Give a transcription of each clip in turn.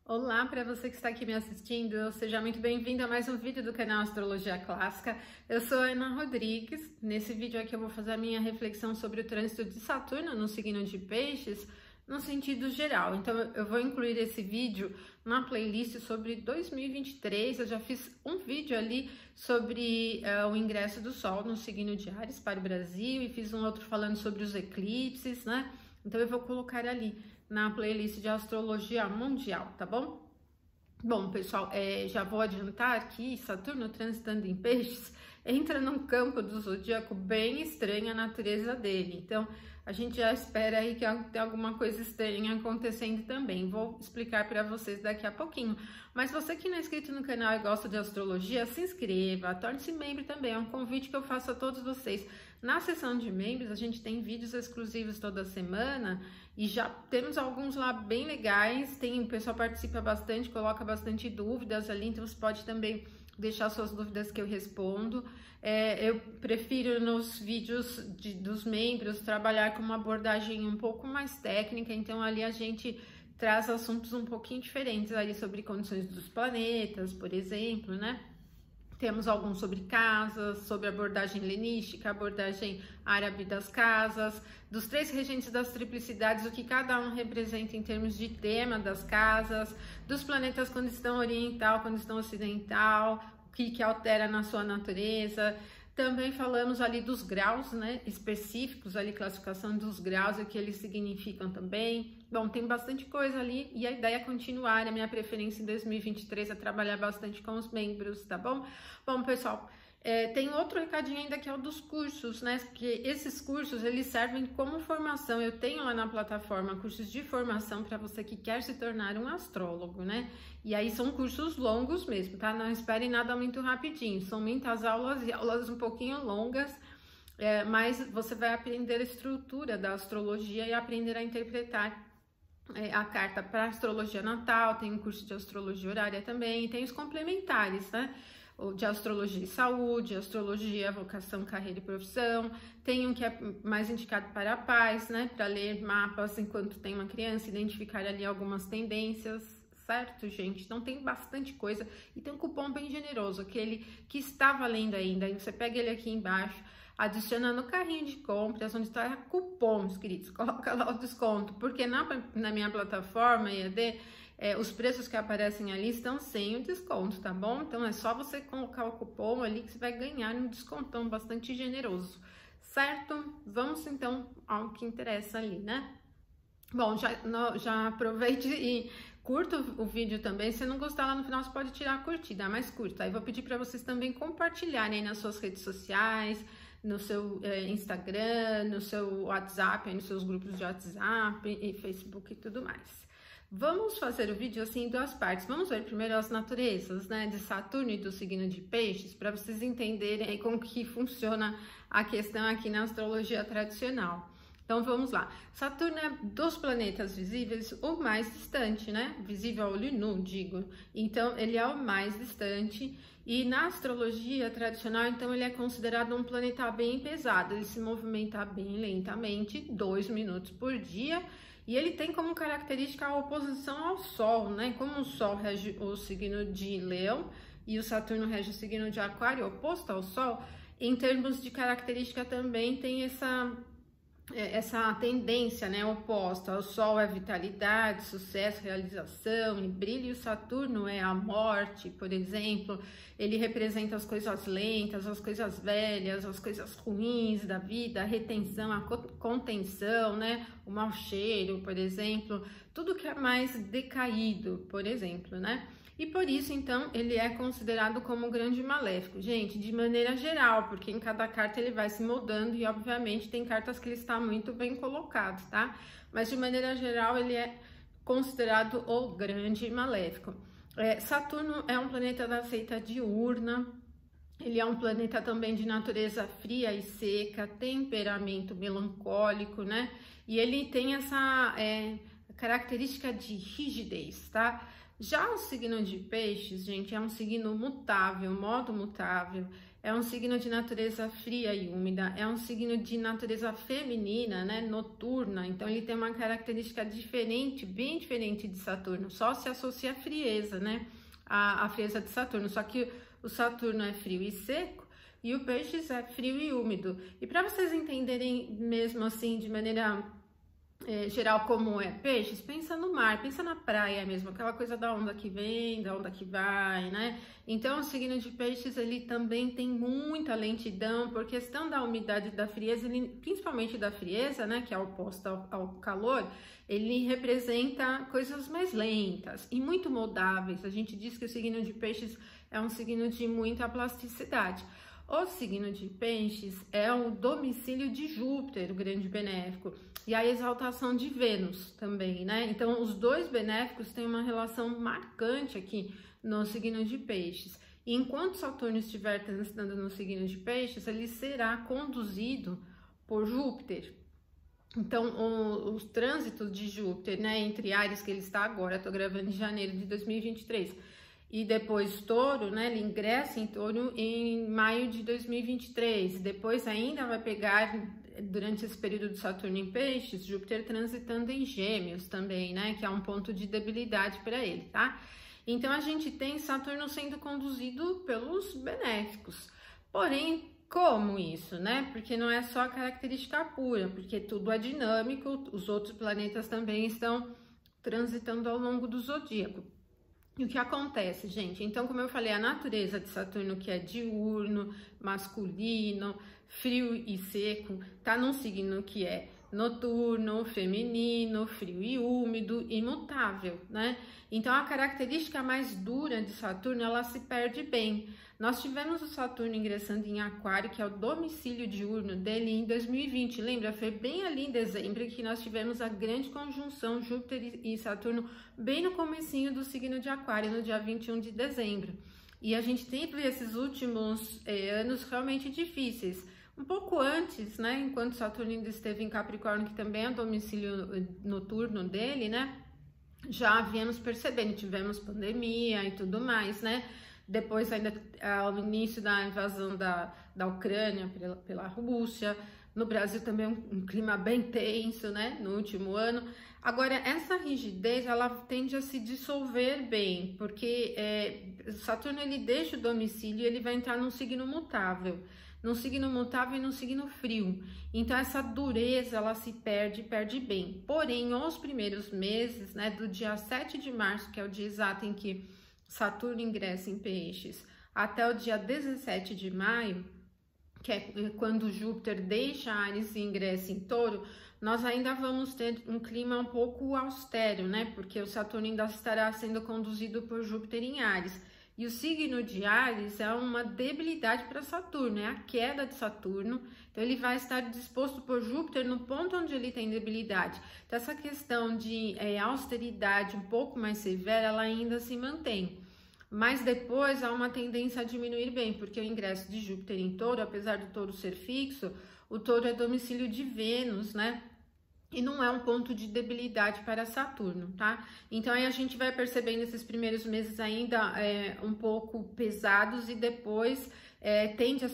Olá para você que está aqui me assistindo, seja muito bem-vindo a mais um vídeo do canal Astrologia Clássica. Eu sou a Ana Rodrigues. Nesse vídeo aqui eu vou fazer a minha reflexão sobre o trânsito de Saturno no signo de Peixes, no sentido geral. Então eu vou incluir esse vídeo na playlist sobre 2023. Eu já fiz um vídeo ali sobre o ingresso do Sol no signo de Áries para o Brasil e fiz um outro falando sobre os eclipses, né? Então eu vou colocar ali na playlist de astrologia mundial, tá bom? Bom, pessoal, já vou adiantar que Saturno transitando em Peixes entra num campo do zodíaco bem estranho a natureza dele. Então, a gente já espera aí que tem alguma coisa estranha acontecendo também. Vou explicar para vocês daqui a pouquinho. Mas você que não é inscrito no canal e gosta de astrologia, se inscreva, torne-se membro também. É um convite que eu faço a todos vocês. Na seção de membros, a gente tem vídeos exclusivos toda semana e já temos alguns lá bem legais. O pessoal participa bastante, coloca bastante dúvidas ali, então você pode também deixar suas dúvidas que eu respondo. Eu prefiro nos vídeos dos membros trabalhar com uma abordagem um pouco mais técnica, então ali a gente traz assuntos um pouquinho diferentes ali sobre condições dos planetas, por exemplo, né? Temos alguns sobre casas, sobre abordagem helenística, abordagem árabe das casas, dos 3 regentes das triplicidades, o que cada um representa em termos de tema das casas, dos planetas quando estão oriental, quando estão ocidental, o que altera na sua natureza. Também falamos ali dos graus, né, específicos, ali classificação dos graus e o que eles significam também. Bom, tem bastante coisa ali e a ideia é continuar. A minha preferência em 2023 é trabalhar bastante com os membros, tá bom? Bom, pessoal, tem outro recadinho ainda que é o dos cursos, né? Que esses cursos, eles servem como formação. Eu tenho lá na plataforma cursos de formação para você que quer se tornar um astrólogo, né? E aí são cursos longos mesmo, tá? Não esperem nada muito rapidinho. São muitas aulas e aulas um pouquinho longas, mas você vai aprender a estrutura da astrologia e aprender a interpretar a carta para astrologia natal. Tem um curso de astrologia horária também, tem os complementares, né? O de astrologia e saúde, astrologia, vocação, carreira e profissão. Tem um que é mais indicado para pais, né? Para ler mapas enquanto tem uma criança, identificar ali algumas tendências, certo, gente? Então tem bastante coisa e tem um cupom bem generoso, aquele que está valendo ainda. Aí você pega ele aqui embaixo, adiciona no carrinho de compras, onde está cupom escrito, coloca lá o desconto, porque na minha plataforma EAD, os preços que aparecem ali estão sem o desconto, tá bom? Então é só você colocar o cupom ali que você vai ganhar um descontão bastante generoso, certo? Vamos então ao que interessa ali, né? Bom, já aproveite e curta o vídeo também. Se não gostar, lá no final você pode tirar a curtida, mais curta. Aí vou pedir para vocês também compartilharem nas suas redes sociais, no seu Instagram, no seu WhatsApp, nos seus grupos de WhatsApp e Facebook e tudo mais. Vamos fazer o vídeo assim em 2 partes. Vamos ver primeiro as naturezas, né, de Saturno e do signo de Peixes, para vocês entenderem aí como que funciona a questão aqui na astrologia tradicional. Então vamos lá. Saturno é dos planetas visíveis o mais distante, né? Visível a olho nu, digo. Então ele é o mais distante e na astrologia tradicional, então ele é considerado um planeta bem pesado. Ele se movimenta bem lentamente, 2 minutos por dia. E ele tem como característica a oposição ao Sol, né? Como o Sol rege o signo de Leão e o Saturno rege o signo de Aquário, oposto ao Sol, em termos de característica também tem essa tendência, né, oposta. O Sol é vitalidade, sucesso, realização e brilho, e o Saturno é a morte, por exemplo. Ele representa as coisas lentas, as coisas velhas, as coisas ruins da vida, a retenção, a contenção, né, o mau cheiro, por exemplo, tudo que é mais decaído, por exemplo, né? E por isso, então, ele é considerado como um grande maléfico, gente, de maneira geral, porque em cada carta ele vai se moldando e, obviamente, tem cartas que ele está muito bem colocado, tá? Mas, de maneira geral, ele é considerado o grande maléfico. Saturno é um planeta da seita diurna, ele é um planeta também de natureza fria e seca, temperamento melancólico, né? E ele tem essa característica de rigidez, tá? Já o signo de Peixes, gente, é um signo mutável, modo mutável. é um signo de natureza fria e úmida, é um signo de natureza feminina, né, noturna, então ele tem uma característica diferente, bem diferente de Saturno, só se associa à frieza, né, a frieza de Saturno, só que o Saturno é frio e seco e o Peixes é frio e úmido. E para vocês entenderem mesmo assim, de maneira geral, como é Peixes, pensa no mar, pensa na praia mesmo, aquela coisa da onda que vem, da onda que vai, né? Então, o signo de Peixes, ele também tem muita lentidão, por questão da umidade e da frieza, ele, principalmente da frieza, né, que é oposta ao calor, ele representa coisas mais lentas e muito moldáveis. A gente diz que o signo de Peixes é um signo de muita plasticidade. O signo de Peixes é o domicílio de Júpiter, o grande benéfico, e a exaltação de Vênus também, né? Então, os dois benéficos têm uma relação marcante aqui no signo de Peixes. E enquanto Saturno estiver transitando no signo de Peixes, ele será conduzido por Júpiter. Então, os trânsitos de Júpiter, né, entre Áries, que ele está agora, estou gravando em janeiro de 2023, e depois Touro, né, ele ingressa em Touro em maio de 2023, depois ainda vai pegar, durante esse período de Saturno em Peixes, Júpiter transitando em Gêmeos também, né, que é um ponto de debilidade para ele, tá? Então, a gente tem Saturno sendo conduzido pelos benéficos, porém, como isso, né? Porque não é só a característica pura, porque tudo é dinâmico, os outros planetas também estão transitando ao longo do zodíaco. E o que acontece, gente? Então, como eu falei, a natureza de Saturno, que é diurno, masculino, frio e seco, tá num signo que é noturno, feminino, frio e úmido, imutável, né? Então, a característica mais dura de Saturno, ela se perde bem. Nós tivemos o Saturno ingressando em Aquário, que é o domicílio diurno dele, em 2020. Lembra? Foi bem ali em dezembro que nós tivemos a grande conjunção Júpiter e Saturno, bem no comecinho do signo de Aquário, no dia 21 de dezembro. E a gente teve esses últimos anos realmente difíceis. Um pouco antes, né, enquanto Saturno ainda esteve em Capricórnio, que também é o domicílio noturno dele, né, já viemos percebendo, tivemos pandemia e tudo mais, né, depois ainda ao início da invasão da Ucrânia pela Rússia, no Brasil também um clima bem tenso, né, no último ano. Agora, essa rigidez, ela tende a se dissolver bem, porque Saturno, ele deixa o domicílio e ele vai entrar num signo mutável e num signo frio. Então, essa dureza, ela se perde bem. Porém, os primeiros meses, né, do dia 7 de março, que é o dia exato em que Saturno ingressa em Peixes, até o dia 17 de maio, que é quando Júpiter deixa Áries e ingressa em Touro, nós ainda vamos ter um clima um pouco austero, né? Porque o Saturno ainda estará sendo conduzido por Júpiter em Áries. E o signo de Áries é uma debilidade para Saturno, é a queda de Saturno. Então, ele vai estar disposto por Júpiter no ponto onde ele tem debilidade. Então, essa questão de austeridade um pouco mais severa, ela ainda se mantém. Mas depois há uma tendência a diminuir bem, porque o ingresso de Júpiter em Touro, apesar do Touro ser fixo, o Touro é domicílio de Vênus, né? E não é um ponto de debilidade para Saturno, tá? Então, aí a gente vai percebendo esses primeiros meses ainda um pouco pesados e depois tende a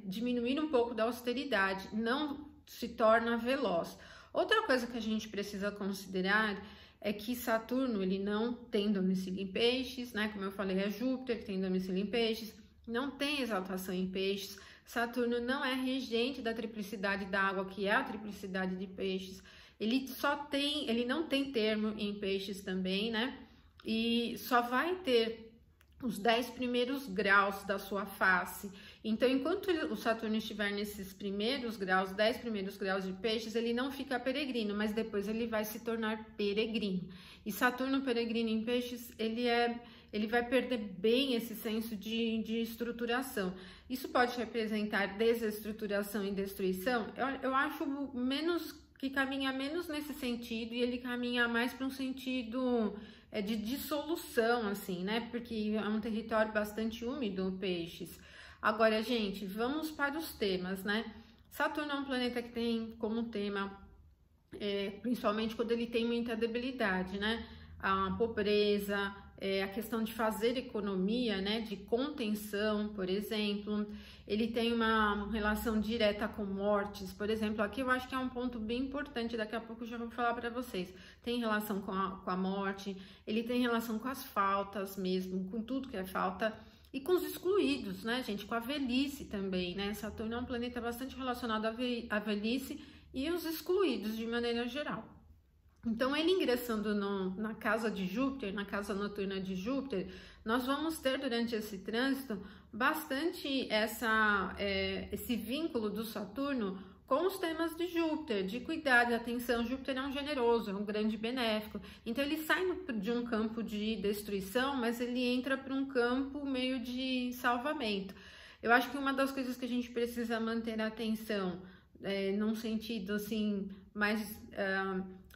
diminuir um pouco da austeridade, não se torna veloz. Outra coisa que a gente precisa considerar é que Saturno, ele não tem domicílio em Peixes, né? Como eu falei, é Júpiter que tem domicílio em Peixes, não tem exaltação em Peixes. Saturno não é regente da triplicidade da água, que é a triplicidade de Peixes. Ele não tem termo em Peixes também, né? E só vai ter os 10 primeiros graus da sua face. Então, enquanto o Saturno estiver nesses primeiros graus, 10 primeiros graus de Peixes, ele não fica peregrino, mas depois ele vai se tornar peregrino. E Saturno peregrino em Peixes, ele vai perder bem esse senso de estruturação. Isso pode representar desestruturação e destruição? Eu acho que caminha menos nesse sentido, e ele caminha mais para um sentido de dissolução, assim, né? Porque é um território bastante úmido, o Peixes. Agora, gente, vamos para os temas, né? Saturno é um planeta que tem como tema, principalmente quando ele tem muita debilidade, né? A pobreza, a questão de fazer economia, né, de contenção, por exemplo. Ele tem uma relação direta com mortes, por exemplo. Aqui eu acho que é um ponto bem importante, daqui a pouco eu já vou falar para vocês. Tem relação com a morte, ele tem relação com as faltas mesmo, com tudo que é falta, e com os excluídos, né, gente, com a velhice também, né. Saturno é um planeta bastante relacionado à velhice e os excluídos de maneira geral. Então, ele ingressando na casa de Júpiter, na casa noturna de Júpiter, nós vamos ter durante esse trânsito bastante esse vínculo do Saturno com os temas de Júpiter, de cuidado e atenção. Júpiter é um generoso, é um grande benéfico. Então, ele sai de um campo de destruição, mas ele entra para um campo meio de salvamento. Eu acho que uma das coisas que a gente precisa manter a atenção, num sentido assim, mais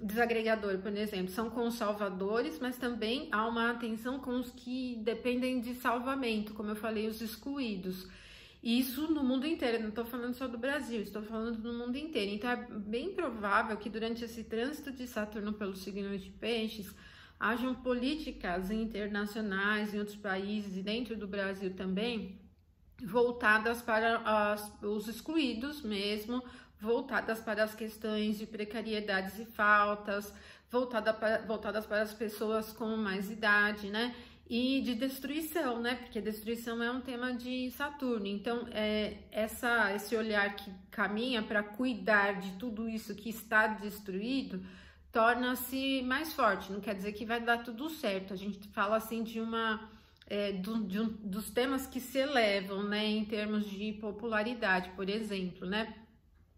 desagregador, por exemplo, são com os salvadores, mas também há uma atenção com os que dependem de salvamento, como eu falei, os excluídos. Isso no mundo inteiro, não estou falando só do Brasil, estou falando do mundo inteiro. Então, é bem provável que durante esse trânsito de Saturno pelo signo de Peixes, hajam políticas internacionais em outros países e dentro do Brasil também, voltadas para os excluídos mesmo, voltadas para as questões de precariedades e faltas, voltadas para as pessoas com mais idade, né? E de destruição, né? Porque destruição é um tema de Saturno. Então, esse olhar que caminha para cuidar de tudo isso que está destruído torna-se mais forte. Não quer dizer que vai dar tudo certo. A gente fala assim de dos temas que se elevam, né? Em termos de popularidade, por exemplo, né?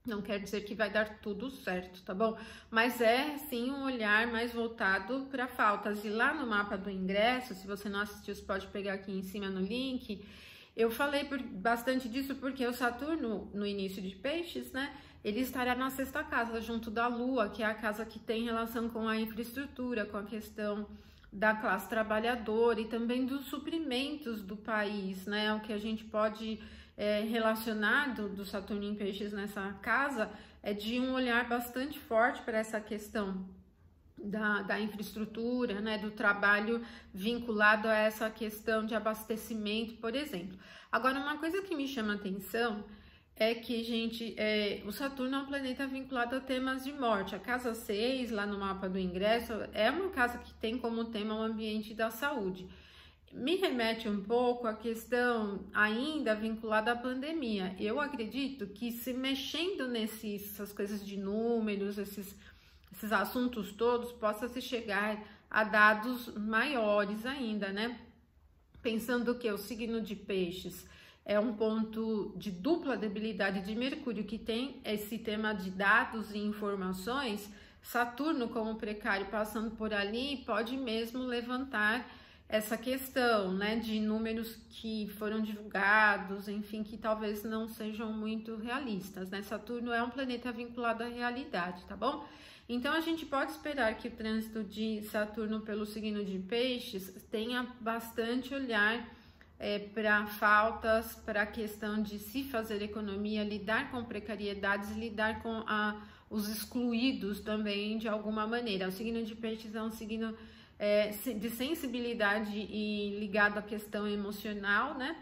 Não quer dizer que vai dar tudo certo, tá bom? Mas é, sim, um olhar mais voltado para faltas. E lá no mapa do ingresso, se você não assistiu, você pode pegar aqui em cima no link. Eu falei bastante disso porque o Saturno, no início de Peixes, né? Ele estará na 6ª casa, junto da Lua, que é a casa que tem relação com a infraestrutura, com a questão da classe trabalhadora e também dos suprimentos do país, né? O que a gente pode relacionado do Saturno em Peixes nessa casa é de um olhar bastante forte para essa questão da infraestrutura, né, do trabalho vinculado a essa questão de abastecimento, por exemplo. Agora, uma coisa que me chama a atenção é que, gente, o Saturno é um planeta vinculado a temas de morte. A casa 6, lá no mapa do ingresso, é uma casa que tem como tema o ambiente da saúde. Me remete um pouco à questão ainda vinculada à pandemia. Eu acredito que se mexendo nessas coisas de números, esses assuntos todos, possa se chegar a dados maiores ainda, né? Pensando que o signo de Peixes é um ponto de dupla debilidade de Mercúrio, que tem esse tema de dados e informações, Saturno como precário passando por ali, pode mesmo levantar essa questão, né, de números que foram divulgados, enfim, que talvez não sejam muito realistas, né? Saturno é um planeta vinculado à realidade, tá bom? Então, a gente pode esperar que o trânsito de Saturno pelo signo de Peixes tenha bastante olhar para faltas, para a questão de se fazer economia, lidar com precariedades, lidar com os excluídos também, de alguma maneira. O signo de Peixes é um signo de sensibilidade e ligado à questão emocional, né?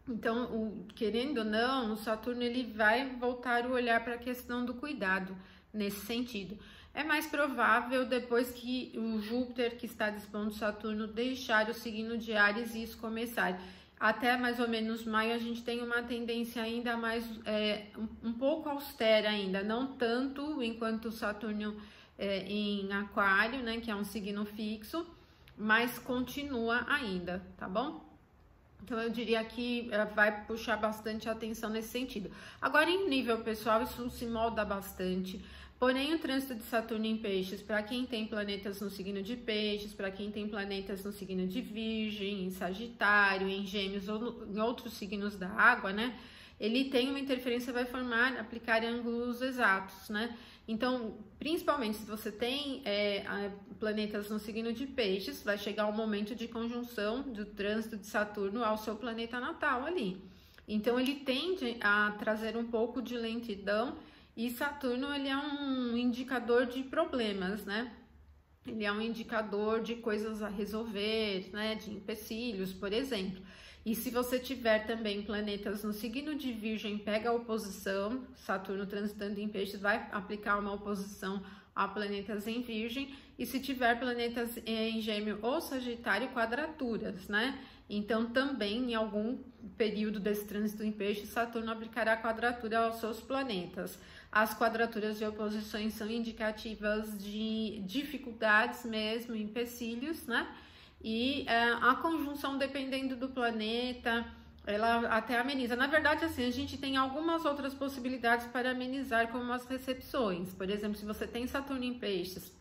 Então, querendo ou não, o Saturno ele vai voltar o olhar para a questão do cuidado nesse sentido. É mais provável depois que o Júpiter, que está dispondo Saturno, deixar o signo de Áries e isso começar. Até mais ou menos maio a gente tem uma tendência ainda mais, um pouco austera ainda, não tanto enquanto o Saturno em Aquário, né, que é um signo fixo, mas continua ainda, tá bom? Então, eu diria que vai puxar bastante atenção nesse sentido. Agora, em nível pessoal, isso se molda bastante. Porém, o trânsito de Saturno em Peixes, para quem tem planetas no signo de Peixes, para quem tem planetas no signo de Virgem, em Sagitário, em Gêmeos ou em outros signos da água, né? Ele tem uma interferência, vai aplicar ângulos exatos, né? Então, principalmente se você tem planetas no signo de Peixes, vai chegar um momento de conjunção do trânsito de Saturno ao seu planeta natal ali. Então, ele tende a trazer um pouco de lentidão e Saturno, ele é um indicador de problemas, né? ele é um indicador de coisas a resolver, né, de empecilhos, por exemplo. E se você tiver também planetas no signo de Virgem, pega a oposição, Saturno transitando em Peixes vai aplicar uma oposição a planetas em Virgem, e se tiver planetas em Gêmeo ou Sagitário, quadraturas, né? Então, também em algum período desse trânsito em Peixes, Saturno aplicará quadratura aos seus planetas. As quadraturas de oposições são indicativas de dificuldades mesmo, empecilhos, né? E a conjunção, dependendo do planeta, ela até ameniza. Na verdade, assim, a gente tem algumas outras possibilidades para amenizar, como as recepções. Por exemplo, se você tem Saturno em Peixes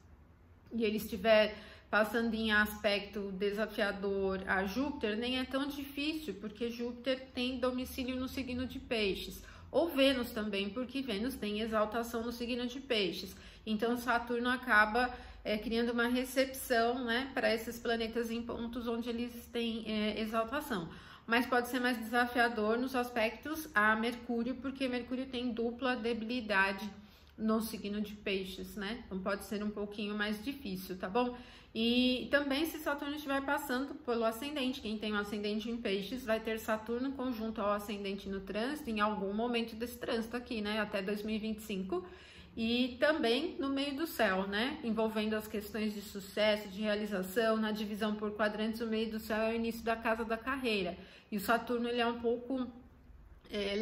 e ele estiver passando em aspecto desafiador a Júpiter, nem é tão difícil, porque Júpiter tem domicílio no signo de Peixes. Ou Vênus também, porque Vênus tem exaltação no signo de Peixes. Então, Saturno acaba criando uma recepção, né, para esses planetas em pontos onde eles têm exaltação. Mas pode ser mais desafiador nos aspectos a Mercúrio, porque Mercúrio tem dupla debilidade no signo de Peixes, né? Então pode ser um pouquinho mais difícil, tá bom? E também se Saturno estiver passando pelo ascendente, quem tem um ascendente em Peixes vai ter Saturno conjunto ao ascendente no trânsito em algum momento desse trânsito aqui, né? Até 2025. E também no meio do céu, né? Envolvendo as questões de sucesso, de realização, na divisão por quadrantes, o meio do céu é o início da casa da carreira. E o Saturno, ele é um pouco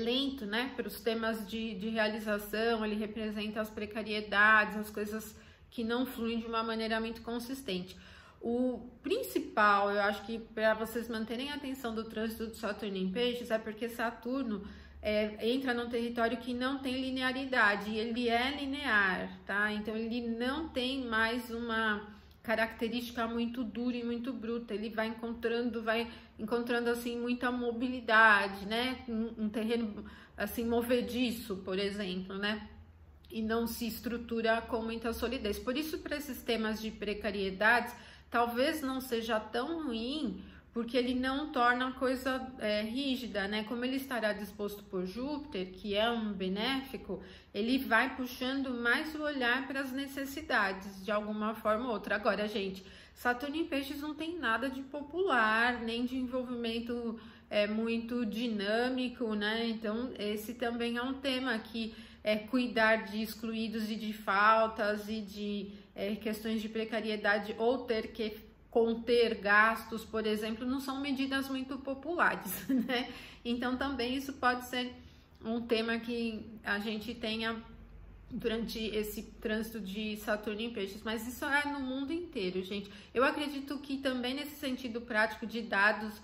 lento, né? Para os temas de realização, ele representa as precariedades, as coisas que não fluem de uma maneira muito consistente. O principal, eu acho que para vocês manterem a atenção do trânsito de Saturno em Peixes, é porque Saturno entra num território que não tem linearidade, ele é linear, tá? Então ele não tem mais uma característica muito dura e muito bruta, ele vai encontrando assim muita mobilidade, né? Um terreno assim movediço, por exemplo, né? E não se estrutura com muita solidez. Por isso, para esses temas de precariedades, talvez não seja tão ruim, porque ele não torna a coisa rígida, né? Como ele estará disposto por Júpiter, que é um benéfico, ele vai puxando mais o olhar para as necessidades, de alguma forma ou outra. Agora, gente, Saturno em Peixes não tem nada de popular, nem de envolvimento muito dinâmico, né? Então, esse também é um tema que cuidar de excluídos e de faltas e de questões de precariedade ou ter que conter gastos, por exemplo, não são medidas muito populares, né? Então também isso pode ser um tema que a gente tenha durante esse trânsito de Saturno em Peixes, mas isso é no mundo inteiro, gente. Eu acredito que também nesse sentido prático de dados,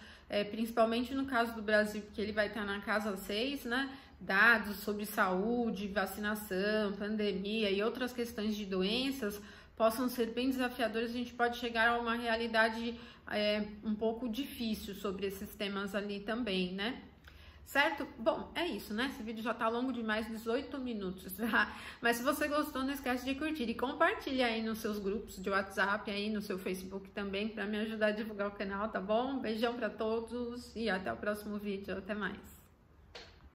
principalmente no caso do Brasil, porque ele vai estar na casa 6, né? Dados sobre saúde, vacinação, pandemia e outras questões de doenças possam ser bem desafiadores, a gente pode chegar a uma realidade um pouco difícil sobre esses temas ali também, né? Certo? Bom, é isso, né? Esse vídeo já tá longo demais, 18 minutos, tá? Mas se você gostou, não esquece de curtir e compartilha aí nos seus grupos de WhatsApp, aí no seu Facebook também, para me ajudar a divulgar o canal, tá bom? Beijão para todos e até o próximo vídeo. Até mais!